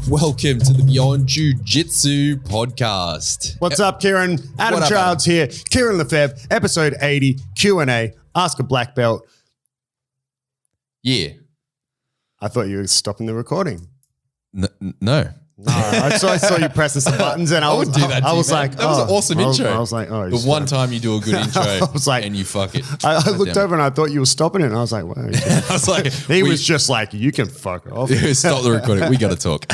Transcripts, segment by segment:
Welcome to the Beyond Jiu Jitsu podcast. What's up, Kieren? Adam What up, Childs here. Kieren Lefebvre, episode 80, Q&A, Ask a Black Belt. Yeah. I thought you were stopping the recording. No. I saw you pressing some buttons and I was would do that to you, man. That was an awesome intro. I was like, oh. The one time you do a good intro I was like, and you fuck it. I looked over and I thought you were stopping it and I was like, wow. I was like, he was just like, you can fuck off. Stop the recording. We got to talk.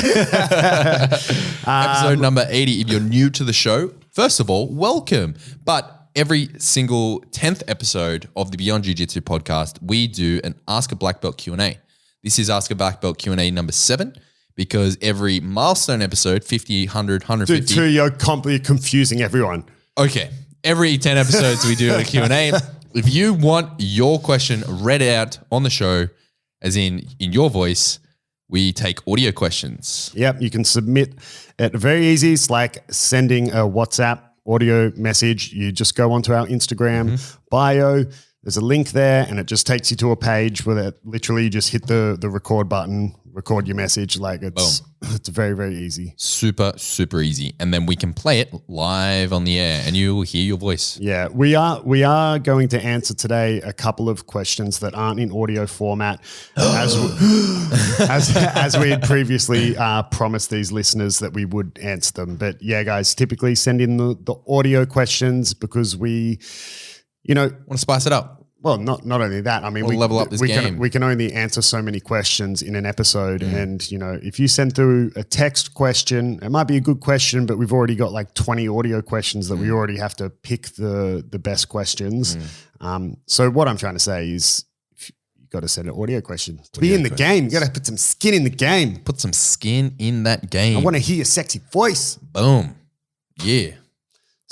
Episode number 80. If you're new to the show, first of all, welcome. But every single 10th episode of the Beyond Jiu Jitsu podcast, we do an Ask a Black Belt Q&A. This is Ask a Black Belt Q&A number 7. Because every milestone episode, 50, 100, 150. Dude, you're confusing everyone. Okay. Every 10 episodes, we do a Q&A. If you want your question read out on the show, as in your voice, we take audio questions. Yep, you can submit it very easy. It's like sending a WhatsApp audio message. You just go onto our Instagram bio. There's a link there and it just takes you to a page where it literally you just hit the record button, record your message. Like it's very, very easy. Super, super easy. And then we can play it live on the air and you will hear your voice. Yeah, we are going to answer today a couple of questions that aren't in audio format as we had previously promised these listeners that we would answer them. But yeah, guys, typically send in the audio questions because we want to spice it up. Well, not only that. I mean, we'll level up this game. We can only answer so many questions in an episode, and if you send through a text question, it might be a good question, but we've already got like 20 audio questions that we already have to pick the best questions. So what I'm trying to say is, you got to send an audio question to be in the game. You got to put some skin in the game. Put some skin in that game. I want to hear your sexy voice. Boom. Yeah.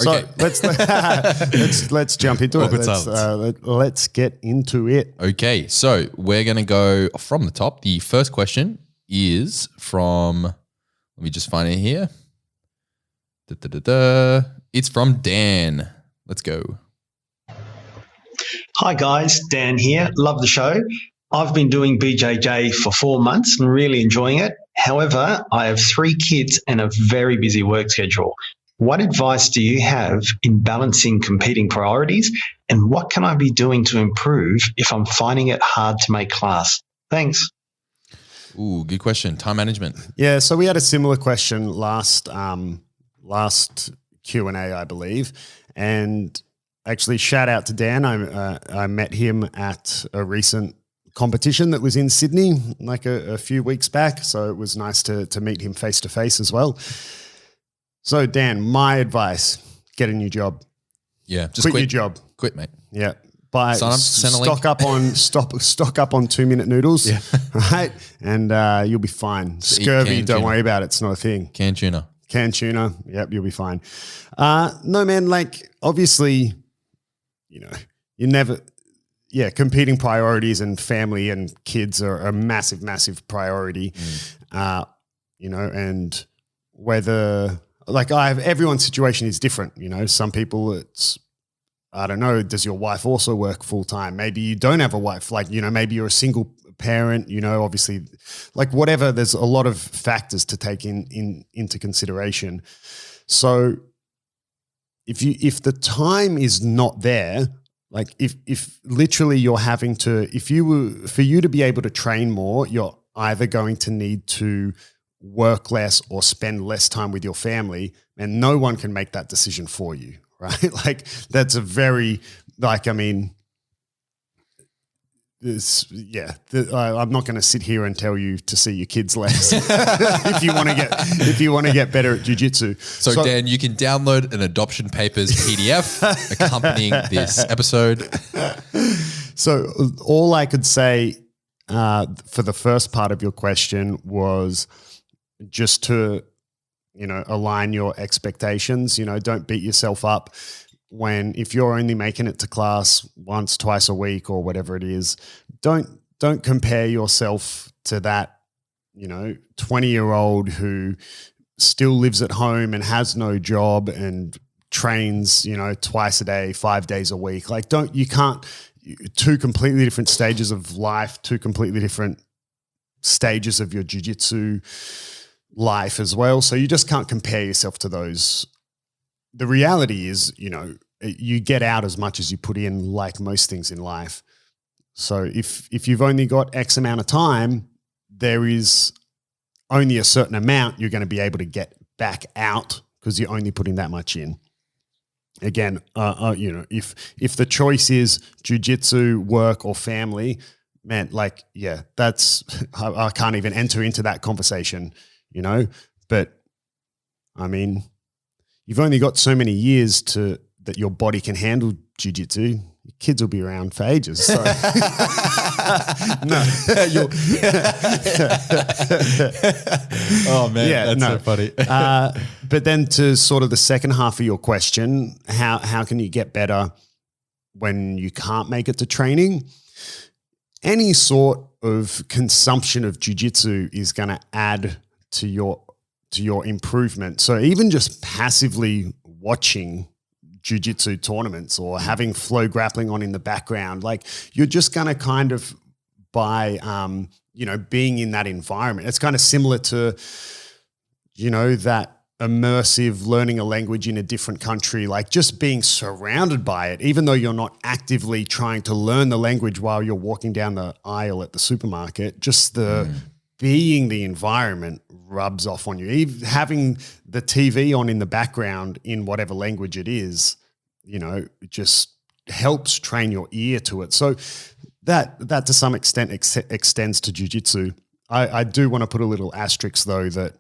So okay. let's jump into it. Let's get into it. Okay, so we're going to go from the top. The first question is from, let me just find it here. It's from Dan. Let's go. Hi guys, Dan here. Love the show. I've been doing BJJ for 4 months and really enjoying it. However, I have 3 kids and a very busy work schedule. What advice do you have in balancing competing priorities, and what can I be doing to improve if I'm finding it hard to make class? Thanks. Ooh, good question. Time management. Yeah, so we had a similar question last Q&A, I believe, and actually shout out to Dan. I met him at a recent competition that was in Sydney like a few weeks back, so it was nice to meet him face to face as well. So, Dan, my advice, get a new job. Yeah. Just quit your job. Quit, mate. Yeah. Stock up on 2-minute noodles, right? And you'll be fine. Scurvy, don't worry about it. It's not a thing. Canned tuna. Yep, you'll be fine. No, man, like obviously, you never – competing priorities and family and kids are a massive, massive priority, and whether – like everyone's situation is different. Some people it's, I don't know, does your wife also work full time? Maybe you don't have a wife, like, maybe you're a single parent, obviously like whatever, there's a lot of factors to take into consideration. So if the time is not there, like if literally you're having to, for you to be able to train more, you're either going to need to work less or spend less time with your family, and no one can make that decision for you, right? Like that's a very, I'm not going to sit here and tell you to see your kids less if you want to get better at jiu-jitsu. So Dan, you can download an adoption papers PDF accompanying this episode. So all I could say for the first part of your question was just to, align your expectations. Don't beat yourself up if you're only making it to class once, twice a week or whatever it is. Don't compare yourself to that, 20-year-old who still lives at home and has no job and trains, twice a day, 5 days a week. Like two completely different stages of life, two completely different stages of your jiu-jitsu life as well. So you just can't compare yourself to those. The reality is, you get out as much as you put in, like most things in life. So if you've only got X amount of time, there is only a certain amount you're going to be able to get back out because you're only putting that much in. Again, if the choice is jiu-jitsu, work, or family, man, that's I can't even enter into that conversation, But I mean, you've only got so many years that your body can handle jiu-jitsu. Your kids will be around for ages. So. No. Oh man, that's so funny. But then to sort of the second half of your question, how can you get better when you can't make it to training? Any sort of consumption of jiu-jitsu is going to add to your improvement. So even just passively watching jiu-jitsu tournaments or having flow grappling on in the background, you're just going to kind of by being in that environment. It's kind of similar to that immersive learning a language in a different country, just being surrounded by it, even though you're not actively trying to learn the language while you're walking down the aisle at the supermarket. Just being the environment rubs off on you. Even having the TV on in the background in whatever language it is, it just helps train your ear to it. So that to some extent extends to jiu-jitsu. I do want to put a little asterisk though that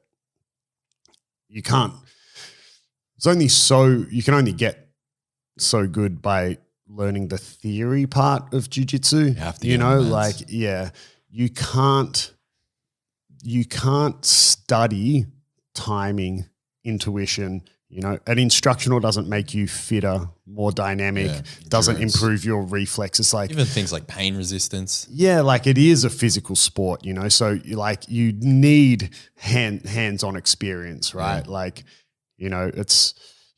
you can't. You can only get so good by learning the theory part of jiu-jitsu. You can't study timing, intuition. An instructional doesn't make you fitter, more dynamic, doesn't improve your reflexes. Even things like pain resistance. Yeah, it is a physical sport, So you need hands-on experience, right? Yeah.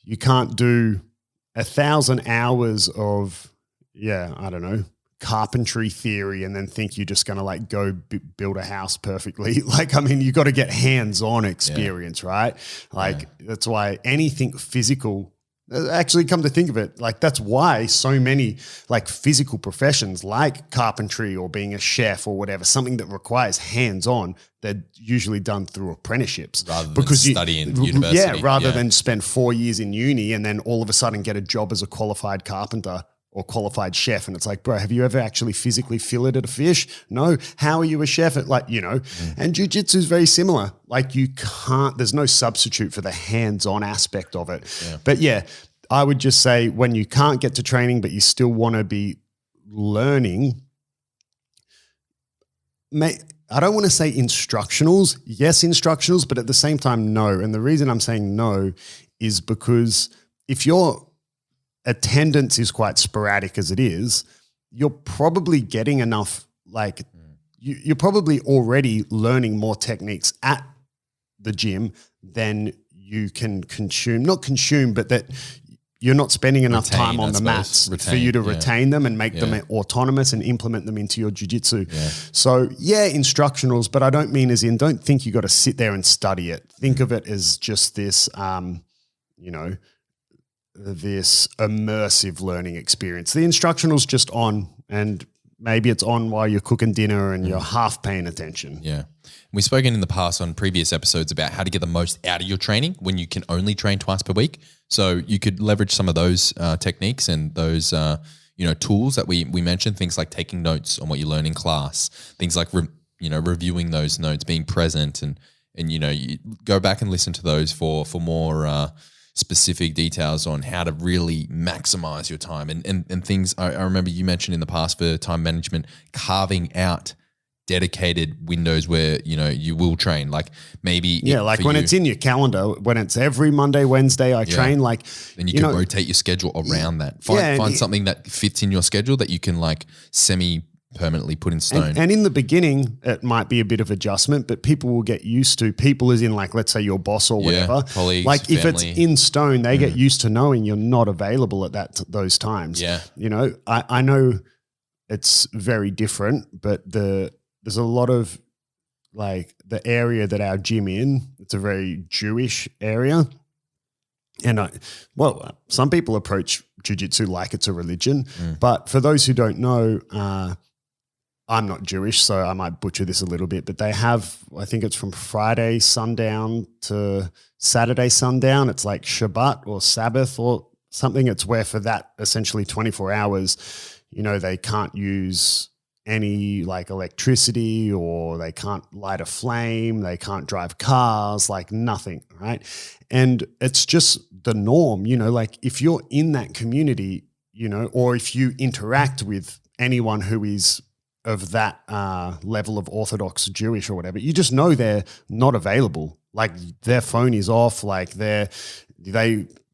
You can't do 1,000 hours of, carpentry theory and then think you're just going to go build a house perfectly. You got to get hands-on experience, right? That's why anything physical, actually come to think of it, that's why so many physical professions like carpentry or being a chef or whatever, something that requires hands-on, they're usually done through apprenticeships. Rather than study in university. Yeah, rather than spend 4 years in uni and then all of a sudden get a job as a qualified carpenter or qualified chef. And it's bro, have you ever actually physically filleted a fish? No. How are you a chef at and jiu-jitsu is very similar. There's no substitute for the hands-on aspect of it. Yeah. But I would just say when you can't get to training, but you still want to be learning, I don't want to say instructionals. Yes, instructionals, but at the same time, no. And the reason I'm saying no is because if your attendance is quite sporadic as it is, you're probably getting enough, you're probably already learning more techniques at the gym than you can not consume, but that you're not spending enough time on the mats for you to retain them and make them autonomous and implement them into your jiu-jitsu. Yeah. So instructionals, but I don't mean as in, don't think you got to sit there and study it. Think of it as just this, this immersive learning experience. The instructional's just on, and maybe it's on while you're cooking dinner and you're half paying attention. Yeah. We've spoken in the past on previous episodes about how to get the most out of your training when you can only train twice per week. So you could leverage some of those techniques and those tools that we mentioned, things like taking notes on what you learn in class, things like reviewing those notes, being present, and you go back and listen to those for more specific details on how to really maximize your time and things. I remember you mentioned in the past for time management, carving out dedicated windows where you will train, maybe when it's in your calendar, when it's every Monday, Wednesday I train, then you can rotate your schedule around that. Find something that fits in your schedule that you can semi permanently put in stone. And in the beginning, it might be a bit of adjustment, but people will get used to, people as in let's say your boss or whatever, colleagues, if family. it's in stone, they get used to knowing you're not available at those times. Yeah. I know it's very different, but there's a lot of like the area that our gym it's a very Jewish area. And some people approach jiu-jitsu like it's a religion, but for those who don't know, I'm not Jewish, so I might butcher this a little bit, but they have, I think it's from Friday sundown to Saturday sundown. It's like Shabbat or Sabbath or something. It's where for that essentially 24 hours, they can't use any like electricity, or they can't light a flame, they can't drive cars, like nothing, right? And it's just the norm, like if you're in that community, or if you interact with anyone who is of that level of Orthodox Jewish or whatever, you just know they're not available. Like their phone is off, like they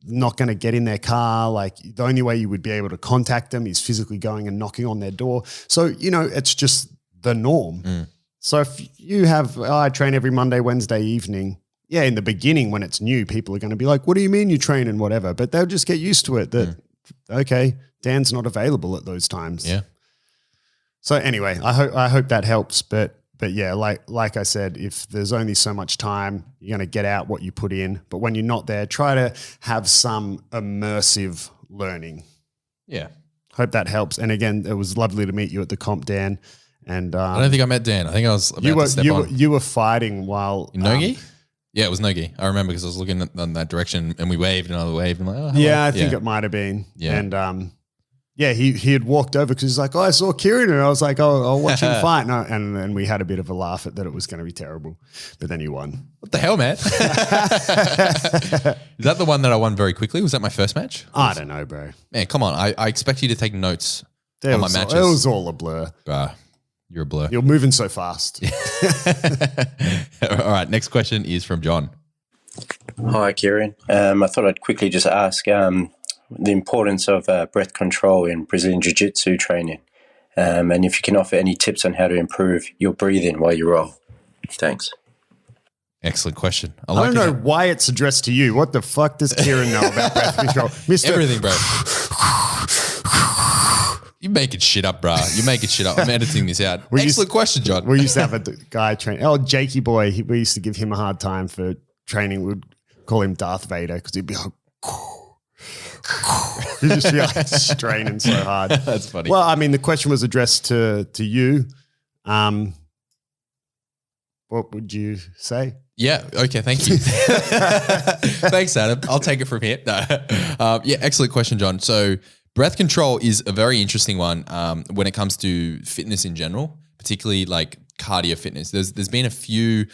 not going to get in their car. Like the only way you would be able to contact them is physically going and knocking on their door. So, it's just the norm. So if you have, I train every Monday, Wednesday evening. Yeah, in the beginning when it's new, people are going to be like, what do you mean you train and whatever? But they'll just get used to it that, okay, Dan's not available at those times. Yeah. So anyway, I hope that helps. But yeah, like I said, if there's only so much time, you're going to get out what you put in. But when you're not there, try to have some immersive learning. Yeah. Hope that helps. And again, it was lovely to meet you at the comp, Dan. And I don't think I met Dan. I think I was about to step on. You were fighting while in Nogi? Yeah, it was Nogi. I remember because I was looking in that direction and we waved and I waved and like, oh, hello. Yeah, I think it might have been. Yeah. And he had walked over because he's like, oh, I saw Kieren, and I was like, oh, I'll watch him fight. And then we had a bit of a laugh at that it was going to be terrible, but then he won. What the hell, man? Is that the one that I won very quickly? Was that my first match? I don't know, bro. Man, come on. I expect you to take notes on my matches. It was all a blur. You're a blur. You're moving so fast. All right, next question is from John. Hi, Kieren. I thought I'd quickly just ask the importance of breath control in Brazilian Jiu-Jitsu training, and if you can offer any tips on how to improve your breathing while you roll. Thanks. Excellent question. I don't know why it's addressed to you. What the fuck does Kieren know about breath control? Mr. Everything, bro. You're making shit up, bro. You're making shit up. I'm editing this out. Excellent question, John. We used to have a guy train. Oh, Jakey boy. We used to give him a hard time for training. We'd call him Darth Vader because he'd be like, you just feel like straining so hard. That's funny. Well, I mean, the question was addressed to you. What would you say? Yeah. Okay. Thank you. Thanks, Adam. I'll take it from here. No. Yeah. Excellent question, John. So breath control is a very interesting one when it comes to fitness in general, particularly like cardio fitness. There's been a few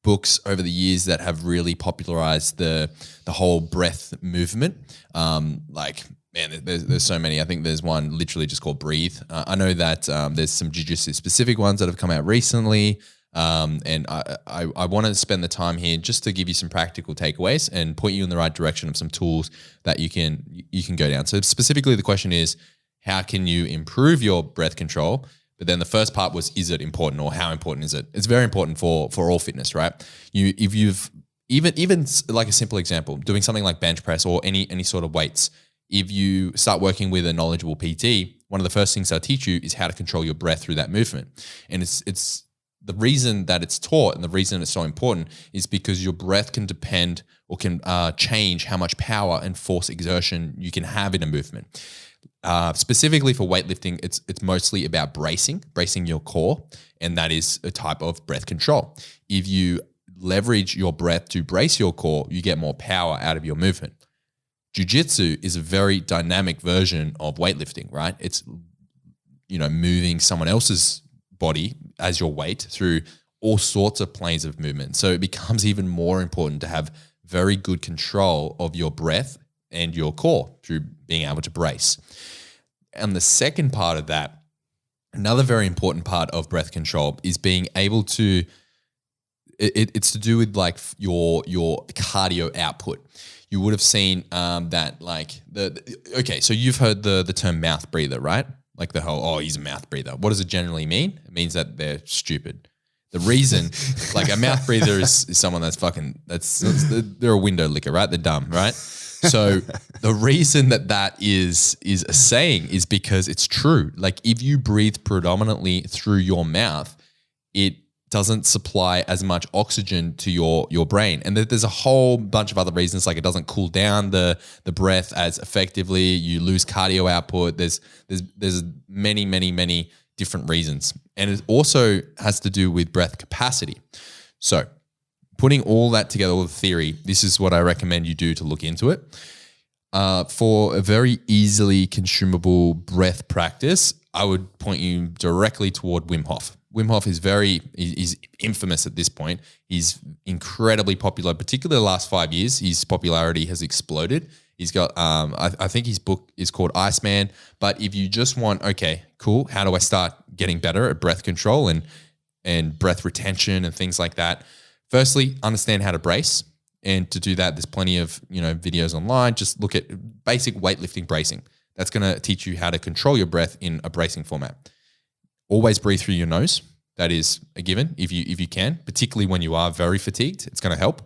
books over the years that have really popularized the whole breath movement. There's so many. I think there's one literally just called Breathe. I know that there's some jiu-jitsu specific ones that have come out recently. And I want to spend the time here just to give you some practical takeaways and point you in the right direction of some tools that you can go down. So specifically the question is, how can you improve your breath control? But then the first part was, is it important, or how important is it? It's very important for all fitness, right? If you've even like a simple example, doing something like bench press or any sort of weights, if you start working with a knowledgeable PT, one of the first things they'll teach you is how to control your breath through that movement. And it's the reason that it's taught and the reason it's so important is because your breath can depend or can change how much power and force exertion you can have in a movement. Specifically for weightlifting, it's mostly about bracing your core, and that is a type of breath control. If you leverage your breath to brace your core, you get more power out of your movement. Jiu-jitsu is a very dynamic version of weightlifting, right? It's, moving someone else's body as your weight through all sorts of planes of movement. So it becomes even more important to have very good control of your breath and your core through being able to brace. And the second part of that, another very important part of breath control is being able to, it's to do with like your cardio output. You would have seen that like so you've heard the term mouth breather, right? Like the whole, he's a mouth breather. What does it generally mean? It means that they're stupid. The reason, like a mouth breather is someone that's they're a window licker, right? They're dumb, right? So the reason that is a saying is because it's true. Like if you breathe predominantly through your mouth, it doesn't supply as much oxygen to your brain. And there's a whole bunch of other reasons, like it doesn't cool down the breath as effectively. You lose cardio output. There's many different reasons. And it also has to do with breath capacity. So putting all that together with theory, this is what I recommend you do to look into it. For a very easily consumable breath practice, I would point you directly toward Wim Hof. Wim Hof is he's infamous at this point. He's incredibly popular, particularly the last 5 years. His popularity has exploded. He's got, I think his book is called Iceman. But if you just want, okay, cool, how do I start getting better at breath control and breath retention and things like that? Firstly, understand how to brace. And to do that, there's plenty of videos online. Just look at basic weightlifting bracing. That's going to teach you how to control your breath in a bracing format. Always breathe through your nose. That is a given if you can, particularly when you are very fatigued. It's going to help.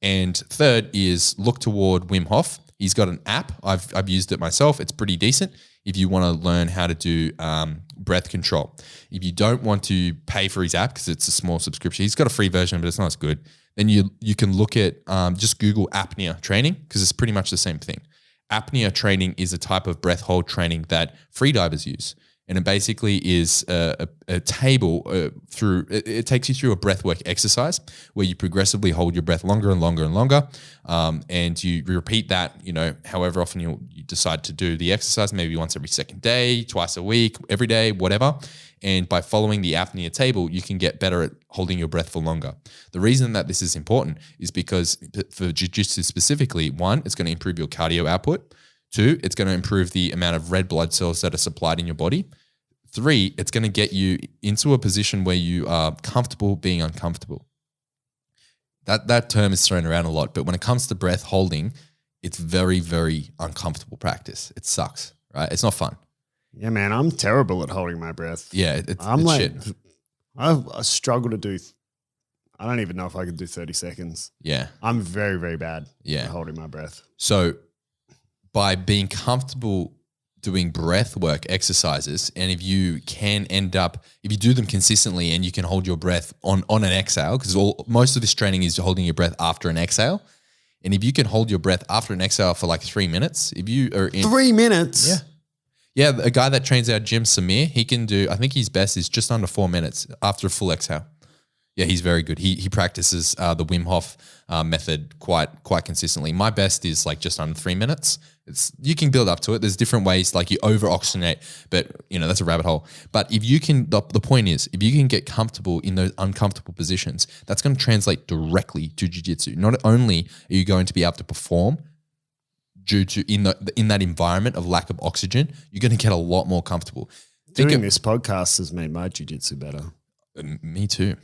And third is look toward Wim Hof. He's got an app. I've used it myself. It's pretty decent if you want to learn how to do breath control. If you don't want to pay for his app because it's a small subscription, he's got a free version, but it's not as good. Then you can look at just Google apnea training because it's pretty much the same thing. Apnea training is a type of breath hold training that freedivers use. And it basically is a table it takes you through a breathwork exercise where you progressively hold your breath longer and longer and longer. And you repeat that, however often you decide to do the exercise, maybe once every second day, twice a week, every day, whatever. And by following the apnea table, you can get better at holding your breath for longer. The reason that this is important is because for jiu-jitsu specifically, one, it's going to improve your cardio output. Two, it's going to improve the amount of red blood cells that are supplied in your body. Three, it's going to get you into a position where you are comfortable being uncomfortable. That term is thrown around a lot, but when it comes to breath holding, it's very, very uncomfortable practice. It sucks, right? It's not fun. Yeah, man, I'm terrible at holding my breath. Yeah, it's shit. I struggle to do. I don't even know if I could do 30 seconds. Yeah. I'm very, very bad at holding my breath. So by being comfortable doing breath work exercises, and if you do them consistently and you can hold your breath on an exhale, because most of this training is holding your breath after an exhale. And if you can hold your breath after an exhale for like 3 minutes, if you are in 3 minutes. Yeah. Yeah, a guy that trains our gym, Samir, he can do, I think his best is just under 4 minutes after a full exhale. Yeah, he's very good. He practices the Wim Hof method quite consistently. My best is like just under 3 minutes. You can build up to it. There's different ways, like you over-oxygenate, but that's a rabbit hole. But if you can, the point is, if you can get comfortable in those uncomfortable positions, that's going to translate directly to jiu-jitsu. Not only are you going to be able to perform due to in that environment of lack of oxygen, you're going to get a lot more comfortable. Doing this podcast has made my jiu-jitsu better. Me too.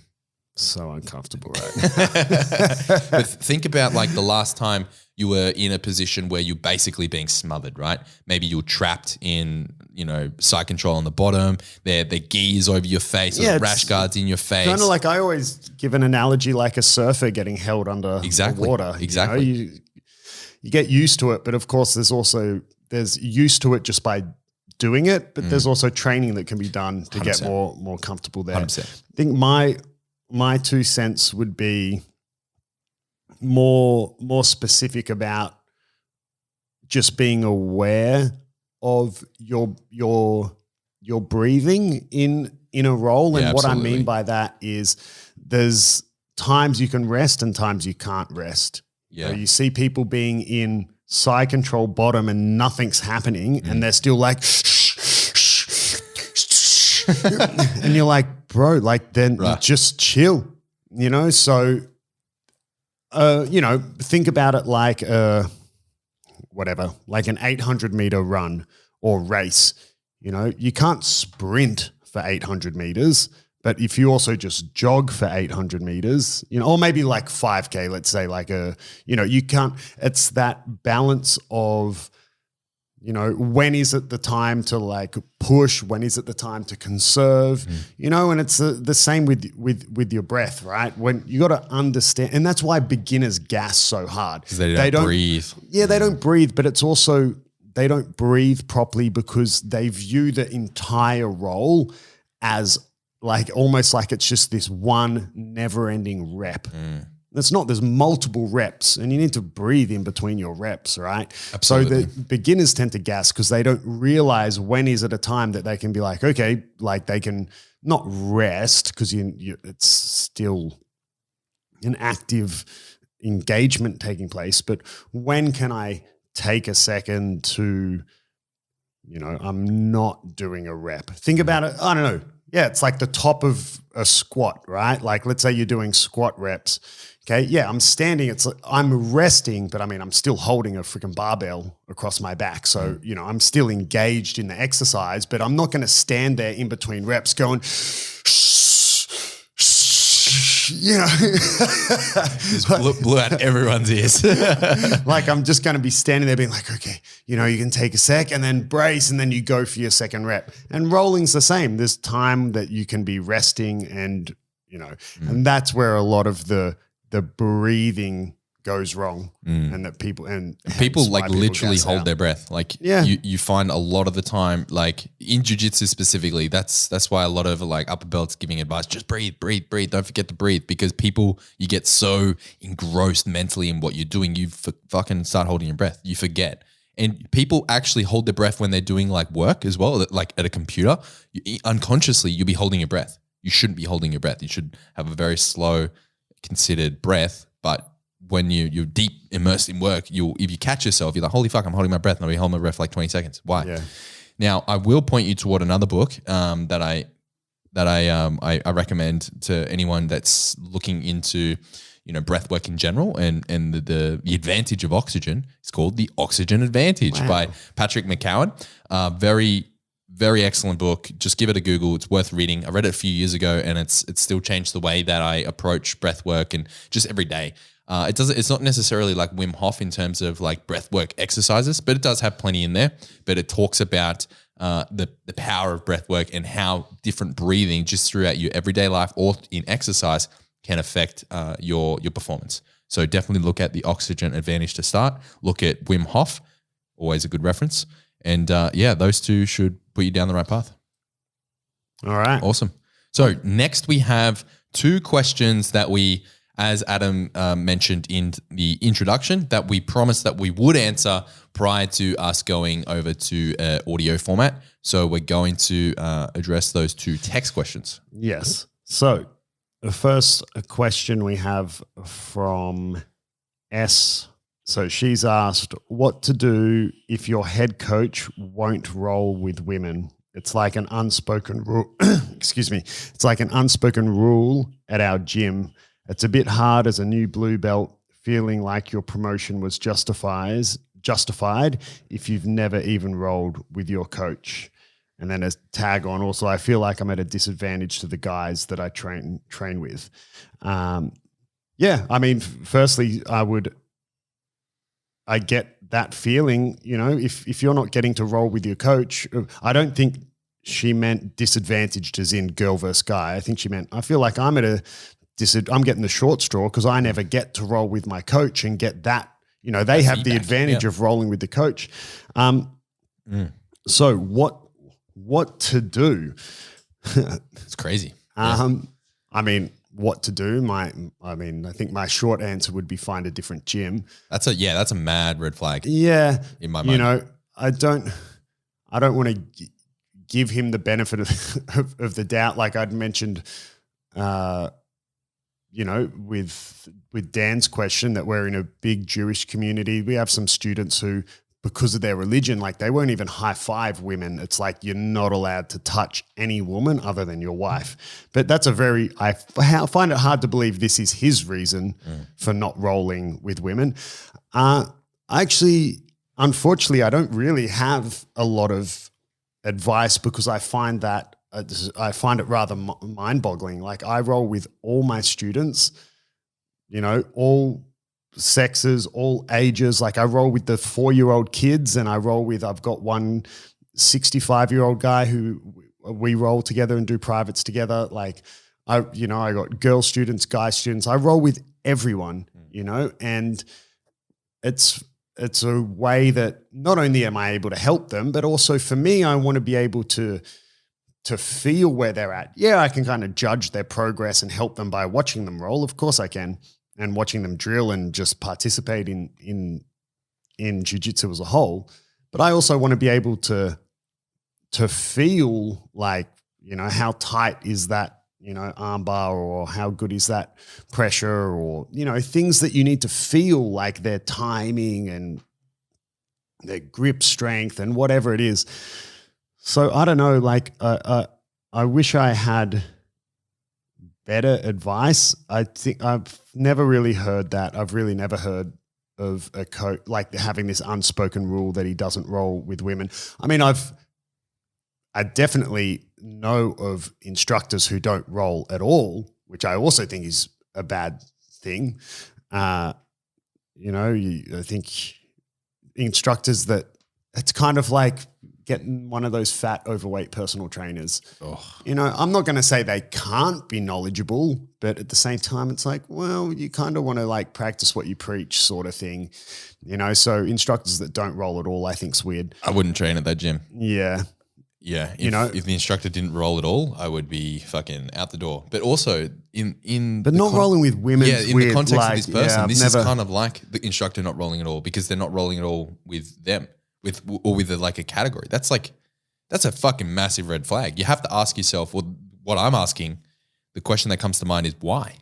So uncomfortable, right? But think about like the last time you were in a position where you're basically being smothered, right? Maybe you're trapped in, side control on the bottom. The gis over your face, or rash guards in your face. Kind of like I always give an analogy like a surfer getting held under the water. Exactly. You get used to it, but of course there's used to it just by doing it, but there's also training that can be done to 100%. Get more comfortable there. 100%. I think my 2 cents would be more specific about just being aware of your breathing in a role. And what I mean by that is there's times you can rest and times you can't rest. Yeah. You see people being in side control bottom and nothing's happening and they're still like and you're like, bro, like then just chill, So, think about it like like an 800-meter run or race. You can't sprint for 800 meters, but if you also just jog for 800 meters, or maybe like 5K, let's say you can't, it's that balance of, when is it the time to like push? When is it the time to conserve? And it's the same with your breath, right? When you got to understand, and that's why beginners gas so hard. Because they don't breathe. Yeah, they don't breathe, but it's also they don't breathe properly because they view the entire role as like almost like it's just this one never-ending rep. It's not, there's multiple reps and you need to breathe in between your reps, right? Absolutely. So the beginners tend to gas because they don't realize when is it a time that they can be like, okay, like they can not rest because it's still an active engagement taking place, but when can I take a second to, I'm not doing a rep. Think about it. I don't know. Yeah, it's like the top of a squat, right? Like let's say you're doing squat reps. Okay, yeah, I'm standing. It's like I'm resting, but I mean, I'm still holding a freaking barbell across my back. So, I'm still engaged in the exercise, but I'm not going to stand there in between reps going, Just blew out everyone's ears. like I'm just going to be standing there being like, okay, you can take a sec and then brace and then you go for your second rep. And rolling's the same. There's time that you can be resting and, and that's where a lot of the breathing goes wrong and that people like literally hold their breath. Like you find a lot of the time, like in jiu-jitsu specifically, that's why a lot of like upper belts giving advice, just breathe, don't forget to breathe, because you get so engrossed mentally in what you're doing, you fucking start holding your breath, you forget. And people actually hold their breath when they're doing like work as well, like at a computer. Unconsciously, you'll be holding your breath. You shouldn't be holding your breath. You should have a very slow, considered breath. But when you're deep immersed in work, if you catch yourself, you're like, holy fuck, I'm holding my breath, and I'll be holding my breath for like 20 seconds. Why? Yeah. Now, I will point you toward another book that I recommend to anyone that's looking into breath work in general and the advantage of oxygen. It's called The Oxygen Advantage by Patrick McKeown. Very, very excellent book. Just give it a Google. It's worth reading. I read it a few years ago, and it's still changed the way that I approach breath work and just every day. It's not necessarily like Wim Hof in terms of like breath work exercises, but it does have plenty in there. But it talks about the power of breath work and how different breathing just throughout your everyday life or in exercise can affect your performance. So definitely look at The Oxygen Advantage to start. Look at Wim Hof, always a good reference. And those two should put you down the right path. All right. Awesome. So next we have two questions that we, as Adam mentioned in the introduction, that we promised that we would answer prior to us going over to audio format. So we're going to address those two text questions. Yes. So the first question we have from S. So she's asked what to do if your head coach won't roll with women. It's like an unspoken rule. Excuse me. It's like an unspoken rule at our gym. It's a bit hard as a new blue belt, feeling like your promotion was justified if you've never even rolled with your coach. And then a tag on also, I feel like I'm at a disadvantage to the guys that I train with. Firstly, I get that feeling, if you're not getting to roll with your coach. I don't think she meant disadvantaged as in girl versus guy. I think she meant, I feel like I'm at I'm getting the short straw because I never get to roll with my coach and get that, they have the advantage of rolling with the coach. So what to do? It's crazy. What to do? I think my short answer would be find a different gym. That's a mad red flag. Yeah. In my mind. I don't want to give him the benefit of the doubt. Like I'd mentioned, with Dan's question that we're in a big Jewish community. We have some students who, because of their religion, like they won't even high five women. It's like you're not allowed to touch any woman other than your wife. But that's I find it hard to believe this is his reason for not rolling with women. Unfortunately, I don't really have a lot of advice because I find it rather mind-boggling. Like I roll with all my students, all sexes, all ages. Like I roll with the 4-year-old kids and I've got one 65-year-old guy who we roll together and do privates together. Like I got girl students, guy students. I roll with everyone, and it's a way that not only am I able to help them, but also for me, I want to be able to to feel where they're at. Yeah, I can kind of judge their progress and help them by watching them roll. Of course I can, and watching them drill and just participate in jiu-jitsu as a whole. But I also want to be able to feel like, you know, how tight is that, you know, arm bar, or how good is that pressure, or, you know, things that you need to feel like their timing and their grip strength and whatever it is. So I don't know, like I wish I had better advice. I think I've never really heard that. I've really never heard of a coach like having this unspoken rule that he doesn't roll with women. I mean, I definitely know of instructors who don't roll at all, which I also think is a bad thing. You know, I think instructors that it's kind of like getting one of those fat, overweight personal trainers. Oh. You know, I'm not going to say they can't be knowledgeable, but at the same time, it's like, well, you kind of want to like practice what you preach sort of thing, you know? So instructors that don't roll at all, I think's weird. I wouldn't train at that gym. Yeah. Yeah. If if the instructor didn't roll at all, I would be fucking out the door. But also but not rolling with women. Yeah, in weird. the context like, of this person, yeah, this is kind of like the instructor not rolling at all, because they're not rolling at all with them, with like a category. That's a fucking massive red flag. You have to ask yourself, well, what I'm asking, the question that comes to mind is why?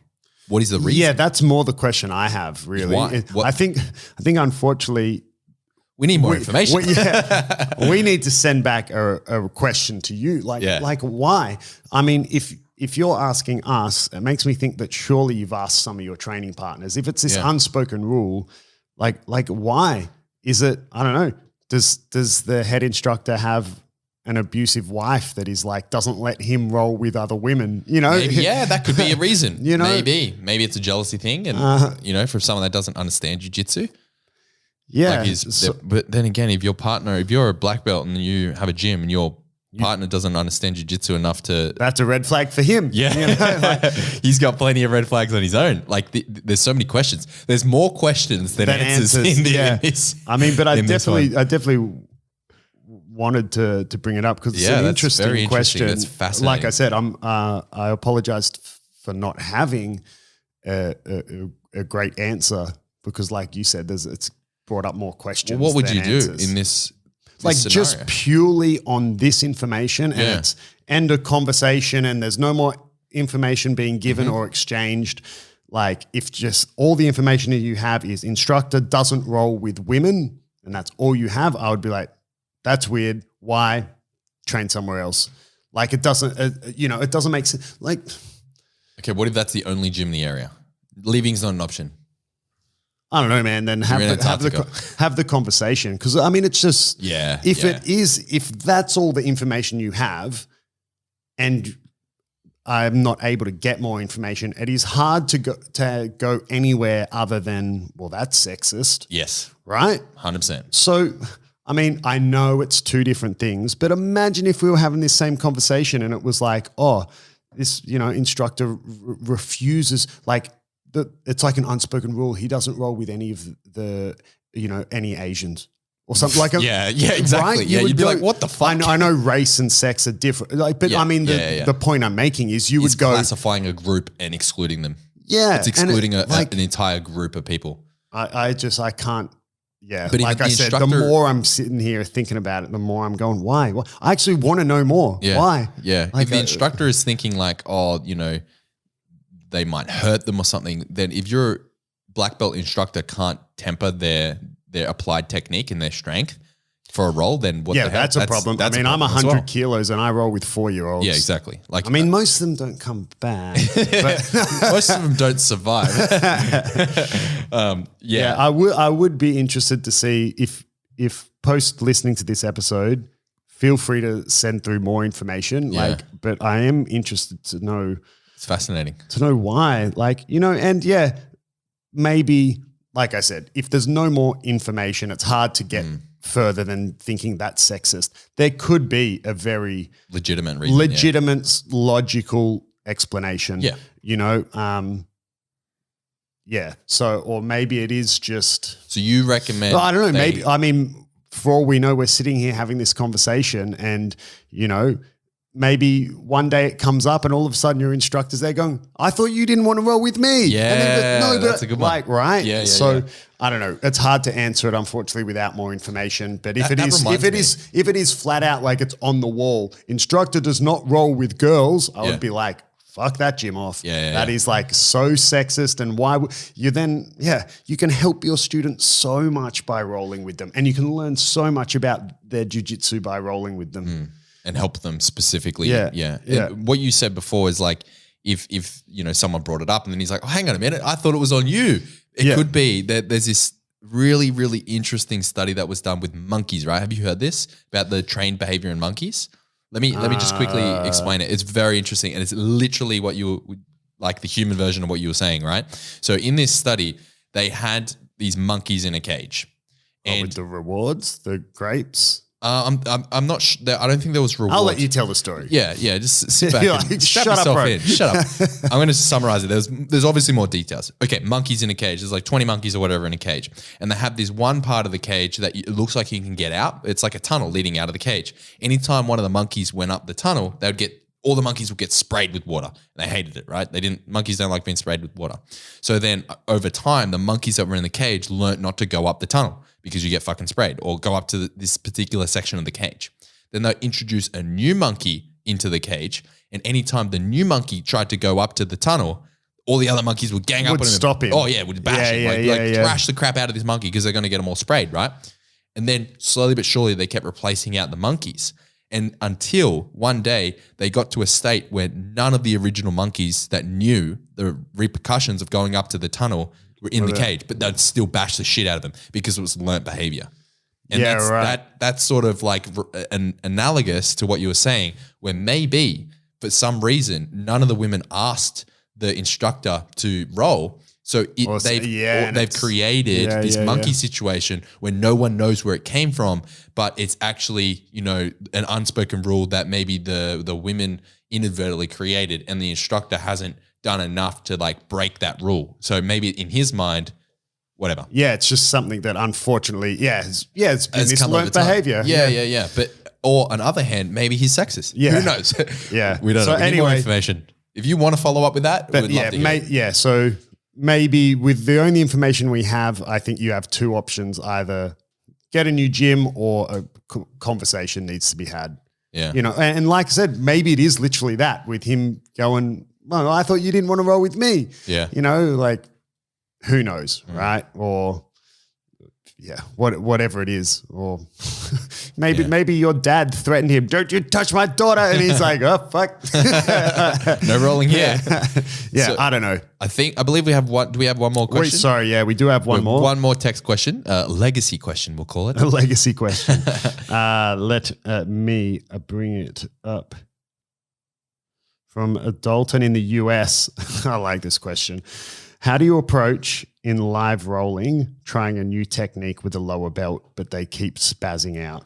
What is the reason? Yeah, that's more the question I have, really. Why? I think unfortunately we need more information. We need to send back a question to you. Like why? I mean, if you're asking us, it makes me think that surely you've asked some of your training partners. If it's this unspoken rule, like why? Is it, I don't know, does the head instructor have an abusive wife that is like, doesn't let him roll with other women, you know? Maybe, yeah, that could be a reason. You know? Maybe it's a jealousy thing, and you know, for someone that doesn't understand jiu-jitsu. Yeah. But then again, if you're a black belt and you have a gym and your partner doesn't understand jiu-jitsu enough to... That's a red flag for him. Yeah. You know, he's got plenty of red flags on his own. Like there's so many questions. There's more questions than answers in this. I mean, but I definitely wanted to bring it up because it's an interesting question. That's fascinating. Like I said, I apologized for not having a great answer because, like you said, it's brought up more questions. Well, what would than you answers. do in this? Like scenario? just purely on this information, and it's end of conversation, and there's no more information being given or exchanged. Like if just all the information that you have is instructor doesn't roll with women, and that's all you have, I would be like, that's weird. Why? Train somewhere else. Like it doesn't, it doesn't make sense. Like, okay, what if that's the only gym in the area? Leaving's not an option. I don't know, man. Then have the conversation, because I mean, it's just if that's all the information you have, and I'm not able to get more information, it is hard to go anywhere other than, well, that's sexist. Yes, right, 100%. So, I mean, I know it's two different things, but imagine if we were having this same conversation and it was like, oh, this instructor refuses, like. It's like an unspoken rule. He doesn't roll with any of the any Asians or something like. Yeah, exactly. Right? Yeah, you'd be like, what the fuck? I know race and sex are different. I mean, the point I'm making is It's classifying a group and excluding them. Yeah, it's excluding an entire group of people. I can't. Yeah, but like I said, the more I'm sitting here thinking about it, the more I'm going, why? Well, I actually want to know more. Yeah. Why? Yeah, like, if the instructor is thinking like, they might hurt them or something, then if your black belt instructor can't temper their applied technique and their strength for a roll, then what the hell? That's a problem. I mean, I'm 100 kilos and I roll with 4-year-olds. Yeah, exactly. Like, I mean, most of them don't come back. But most of them don't survive. I would be interested to see if post listening to this episode, feel free to send through more information. Yeah. But I am interested to know. It's fascinating to know why, and maybe, like I said, if there's no more information, it's hard to get further than thinking that's sexist. There could be a very legitimate reason, logical explanation. Yeah. So, or maybe it is just. So you recommend? I don't know. Maybe for all we know, we're sitting here having this conversation, and maybe one day it comes up and all of a sudden your instructor's there going, I thought you didn't want to roll with me. Yeah, that's a good one. Like, right? Yeah, so I don't know. It's hard to answer it, unfortunately, without more information. But if it is flat out like it's on the wall, instructor does not roll with girls, I would be like, fuck that gym off. That is like so sexist. And why you then, you can help your students so much by rolling with them. And you can learn so much about their jiu-jitsu by rolling with them. And help them specifically. And what you said before is like, if someone brought it up and then he's like, oh, hang on a minute, I thought it was on you. It could be that there's this really, really interesting study that was done with monkeys, right? Have you heard this about the trained behavior in monkeys? Let me just quickly explain it. It's very interesting, and it's literally what like the human version of what you were saying, right? So in this study, they had these monkeys in a cage, and with the rewards, the grapes. I'm not. I don't think there was rewards. I'll let you tell the story. Yeah. Just sit back. And strap shut up, yourself bro. in. Shut up. I'm going to summarize it. There's obviously more details. Okay, monkeys in a cage. There's like 20 monkeys or whatever in a cage, and they have this one part of the cage that it looks like you can get out. It's like a tunnel leading out of the cage. Anytime one of the monkeys went up the tunnel, all the monkeys would get sprayed with water. And they hated it, right? Monkeys don't like being sprayed with water. So then over time, the monkeys that were in the cage learned not to go up the tunnel because you get fucking sprayed, or go up to this particular section of the cage. Then they introduce a new monkey into the cage, and anytime the new monkey tried to go up to the tunnel, all the other monkeys would gang up on him. Stop him. Oh yeah, would bash him, thrash the crap out of this monkey because they're going to get them all sprayed, right? And then slowly but surely they kept replacing out the monkeys. And until one day they got to a state where none of the original monkeys that knew the repercussions of going up to the tunnel were in the cage, but they'd still bash the shit out of them because it was learnt behavior. And that's sort of like an analogous to what you were saying, where maybe for some reason none of the women asked the instructor to roll. So they've created this monkey situation where no one knows where it came from, but it's actually, an unspoken rule that maybe the women inadvertently created, and the instructor hasn't done enough to like break that rule. So maybe in his mind, whatever. Yeah, it's just something that unfortunately, it's been this learned behavior. Yeah. But or on the other hand, maybe he's sexist. Yeah. Who knows? We don't know. We need more information. If you want to follow up with that, we'd love to hear it. So maybe with the only information we have, I think you have two options: either get a new gym or a conversation needs to be had. Yeah. And like I said, maybe it is literally that, with him going, well, I thought you didn't want to roll with me. Yeah. Like who knows, right? Or whatever it is. Or maybe your dad threatened him, don't you touch my daughter. And he's like, oh, fuck. No rolling here. So, I don't know. I believe we have one. Do we have one more question? We do have one more. One more text question. Legacy question, we'll call it. A legacy question. Let me bring it up. From Dalton in the US. I like this question. How do you approach in live rolling trying a new technique with a lower belt, but they keep spazzing out?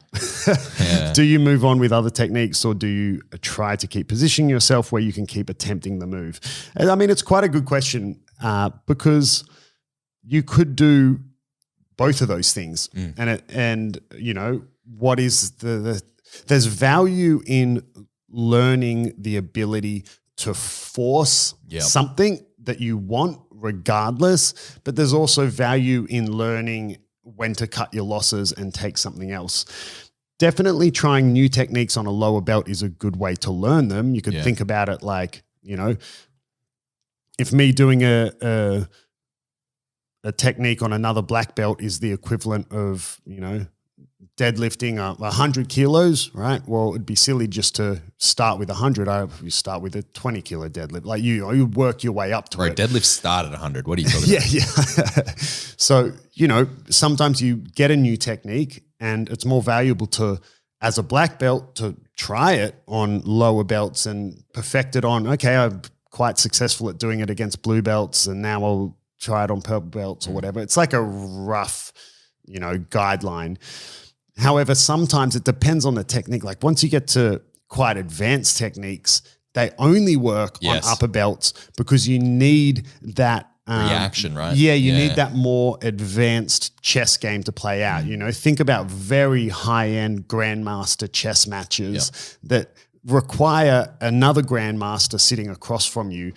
Do you move on with other techniques, or do you try to keep positioning yourself where you can keep attempting the move? And I mean, it's quite a good question because you could do both of those things. And what is there's value in learning the ability to force something that you want regardless, but there's also value in learning when to cut your losses and take something else. Definitely trying new techniques on a lower belt is a good way to learn them. You could think about it like, if me doing a technique on another black belt is the equivalent of, deadlifting 100 kilos, right? Well, it'd be silly just to start with 100. You start with a 20 kilo deadlift. Like you work your way up to it. Deadlift start at 100. What are you talking about? Yeah. So, sometimes you get a new technique and it's more valuable as a black belt, to try it on lower belts and perfect it on, okay, I'm quite successful at doing it against blue belts, and now I'll try it on purple belts or whatever. It's like a rough, guideline. However, sometimes it depends on the technique. Like once you get to quite advanced techniques, they only work on upper belts because you need that reaction, right? Yeah, you need that more advanced chess game to play out. Think about very high-end grandmaster chess matches that require another grandmaster sitting across from you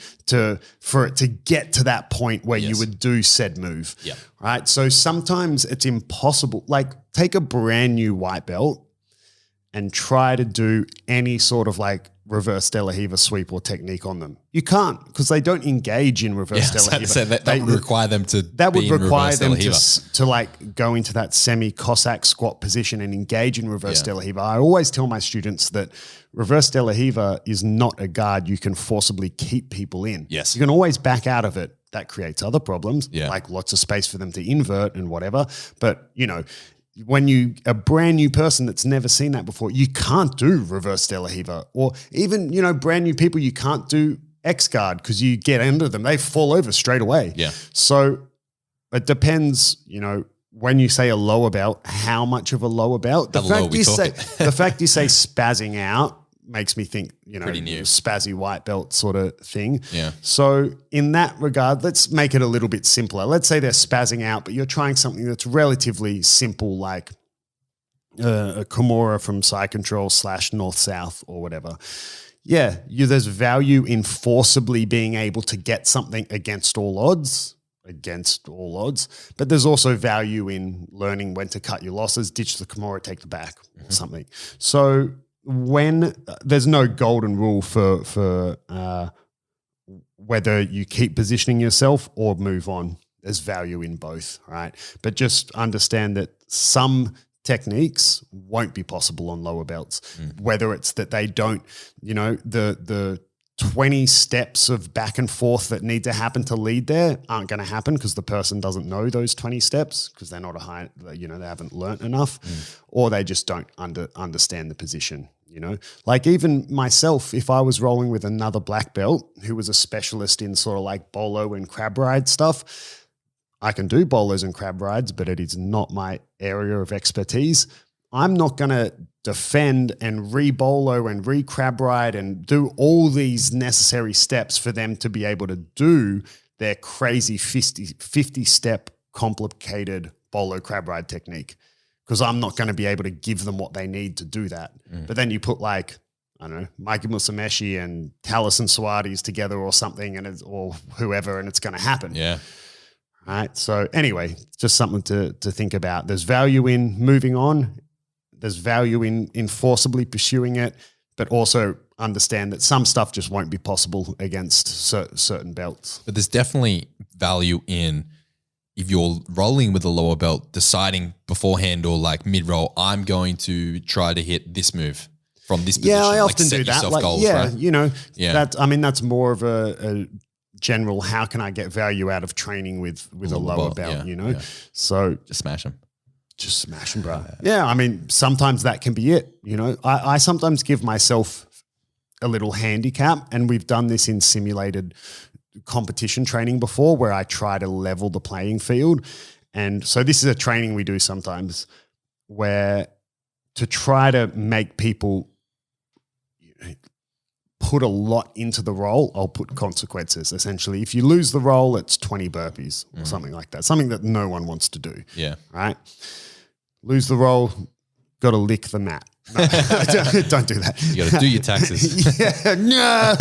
for it to get to that point where you would do said move. Yeah. Right. So sometimes it's impossible. Like take a brand new white belt and try to do any sort of like reverse De La Riva sweep or technique on them. You can't because they don't engage in reverse De La Riva. So that would require them to That would be in require reverse De them La Riva. to like go into that semi-Cossack squat position and engage in reverse De La Riva. I always tell my students that reverse De La Riva is not a guard you can forcibly keep people in. Yes. You can always back out of it. That creates other problems, Yeah. like lots of space for them to invert and whatever. But, when you a brand new person that's never seen that before, you can't do reverse De La Riva, or even brand new people, you can't do X guard because you get under them, they fall over straight away. Yeah. So it depends, when you say a lower belt, how much of a lower belt? The fact you say spazzing out makes me think, Pretty new. spazzy white belt sort of thing. Yeah. So in that regard, let's make it a little bit simpler. Let's say they're spazzing out, but you're trying something that's relatively simple, like a Kimura from Side Control / North-South or whatever. Yeah, there's value in forcibly being able to get something against all odds, but there's also value in learning when to cut your losses, ditch the Kimura, take the back or something. So when there's no golden rule for whether you keep positioning yourself or move on, there's value in both, right? But just understand that some techniques won't be possible on lower belts, whether it's that they don't, the 20 steps of back and forth that need to happen to lead there aren't going to happen because the person doesn't know those 20 steps because they're not they haven't learnt enough, or they just don't understand the position. Like even myself, if I was rolling with another black belt who was a specialist in sort of like bolo and crab ride stuff, I can do bolos and crab rides, but it is not my area of expertise. I'm not going to defend and re-bolo and re-crab ride and do all these necessary steps for them to be able to do their crazy 50-step complicated bolo crab ride technique, because I'm not going to be able to give them what they need to do that. But then you put like, I don't know, Mikey Musameshi and Talis and Suarez together or something, or whoever, and it's going to happen. Yeah. Right. So anyway, just something to think about. There's value in moving on. There's value in forcibly pursuing it, but also understand that some stuff just won't be possible against certain belts. But there's definitely value in, if you're rolling with a lower belt, deciding beforehand or like mid-roll, I'm going to try to hit this move from this position. Yeah, I like often set do that. yourself Like, goals, yeah, right? that's more of a general, how can I get value out of training with a lower belt, yeah. So Just smash them. just smash them, bro. Yeah, I mean, sometimes that can be it. I sometimes give myself a little handicap, and we've done this in simulated competition training before, where I try to level the playing field. And so this is a training we do sometimes where, to try to make people put a lot into the roll, I'll put consequences. Essentially, if you lose the roll, it's 20 burpees or something like that, something that no one wants to do. Yeah. Right? Lose the roll, got to lick the mat. No, don't do that. You got to do your taxes. Yeah, no.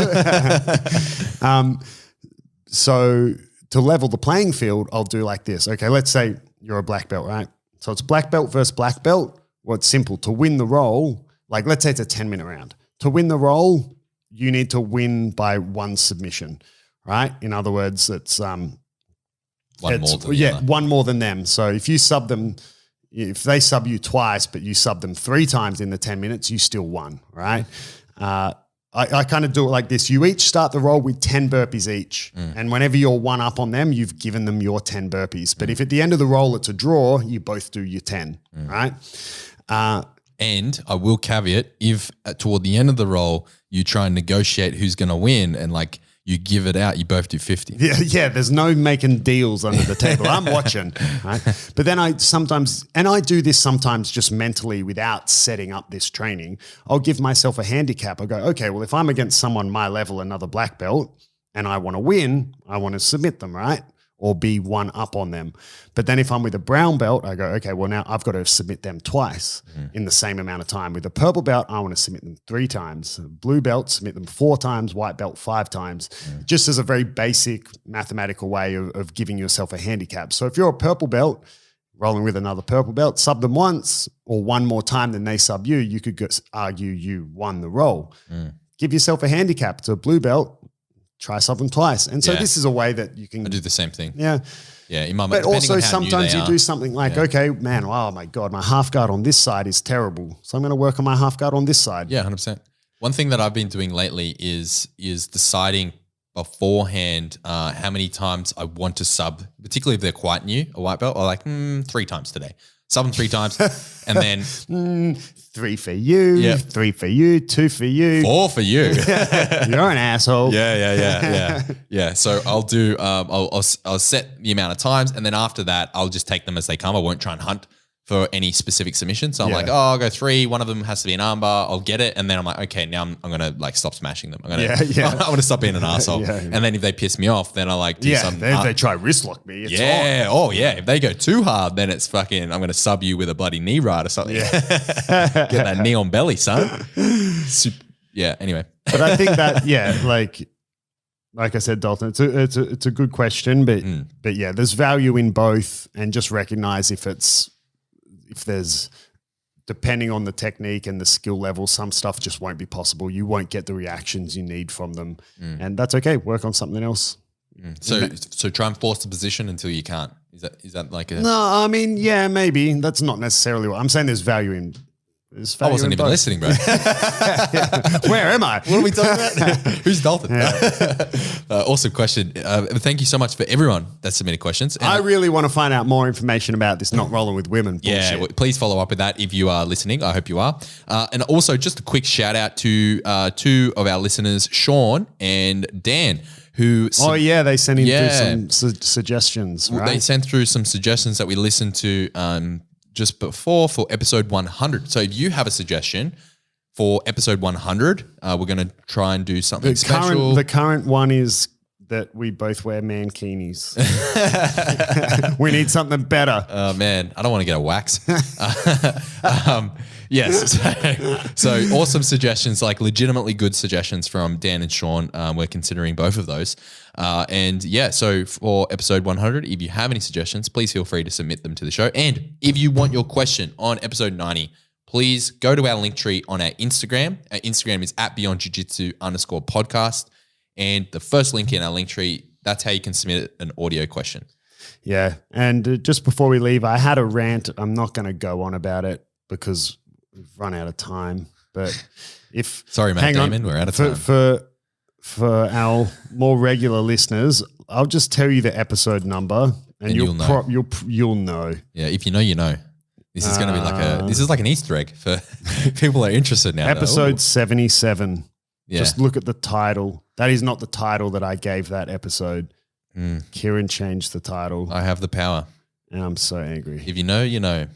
So to level the playing field, I'll do like this. Okay, let's say you're a black belt, right? So it's black belt versus black belt. Well, it's simple. To win the roll, like let's say it's a 10-minute round. To win the roll, you need to win by one submission, right? In other words, it's One more than the other. one more than them. So if you sub them, if they sub you twice, but you sub them 3 times in the 10 minutes, you still won, right? I kind of do it like this. You each start the roll with 10 burpees each. And whenever you're one up on them, you've given them your 10 burpees. But if at the end of the roll it's a draw, you both do your 10, right? And I will caveat, if toward the end of the roll, you try and negotiate who's going to win and like you give it out, you both do 50. Yeah, there's no making deals under the table. I'm watching, right? But then I sometimes, and I do this sometimes just mentally without setting up this training, I'll give myself a handicap. I go, okay, well, if I'm against someone my level, another black belt, and I want to win, I want to submit them, right? or be one up on them. But then if I'm with a brown belt, I go, okay, well now I've got to submit them twice in the same amount of time. With a purple belt, I want to submit them 3 times. Blue belt, submit them 4 times. White belt, 5 times. Just as a very basic mathematical way of giving yourself a handicap. So if you're a purple belt, rolling with another purple belt, sub them once or one more time than they sub you, you could argue you won the roll. Give yourself a handicap to a blue belt, try something twice. And so this is a way that you can I do the same thing. Yeah. Yeah. In my But also sometimes you are. do something like, okay, man, oh my God, my half guard on this side is terrible. So I'm going to work on my half guard on this side. Yeah, 100%. One thing that I've been doing lately is deciding beforehand how many times I want to sub, particularly if they're quite new, a white belt, or like 3 times today. Sub them 3 times and then 3 for you, 3 for you, 2 for you, 4 for you. You're an asshole. Yeah. So I'll do. I'll set the amount of times, and then after that, I'll just take them as they come. I won't try and hunt for any specific submission. So I'm like, I'll go 3. One of them has to be an armbar. I'll get it, and then I'm like, okay, now I'm gonna like stop smashing them. I'm gonna I'm gonna stop being an asshole. And then if they piss me off, then I like do some. If they try wrist lock me, it's on. Oh yeah. If they go too hard, then it's fucking. I'm gonna sub you with a bloody knee ride or something. Get that knee on belly, son. Anyway, but I think that like I said, Dalton, it's a good question, but yeah, there's value in both, and just recognize if there's, depending on the technique and the skill level, some stuff just won't be possible. You won't get the reactions you need from them, and that's okay. Work on something else. So try and force the position until you can't. Is that like a? No, I mean, yeah, maybe that's not necessarily what I'm saying. There's value in. I wasn't even listening, bro. Where am I? What are we talking about? Who's Dalton? Awesome question. Thank you so much for everyone that submitted questions. And I really want to find out more information about this not rolling with women bullshit. Yeah, please follow up with that if you are listening. I hope you are. And also just a quick shout out to 2 of our listeners, Sean and Dan, who... they sent in through some suggestions, right? They sent through some suggestions that we listened to just before for episode 100. So if you have a suggestion for episode 100, we're going to try and do something special. The current one is that we both wear mankinis. We need something better. Oh, man. I don't want to get a wax. Yes. So awesome suggestions, like legitimately good suggestions from Dan and Sean. We're considering both of those. So for episode 100, if you have any suggestions, please feel free to submit them to the show. And if you want your question on episode 90, please go to our link tree on our Instagram. Our Instagram is @beyondjiujitsu_podcast. And the first link in our link tree, that's how you can submit an audio question. Yeah. And just before we leave, I had a rant. I'm not going to go on about it because we've run out of time. But if sorry, Matt Damon, we're out of time. For our more regular listeners, I'll just tell you the episode number, and you'll know. Yeah, if you know, you know. This is going to be this is like an Easter egg for people that are interested now. Episode 77. Yeah. Just look at the title. That is not the title that I gave that episode. Kieren changed the title. I have the power. And I'm so angry. If you know, you know.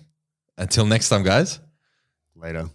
Until next time, guys. Later.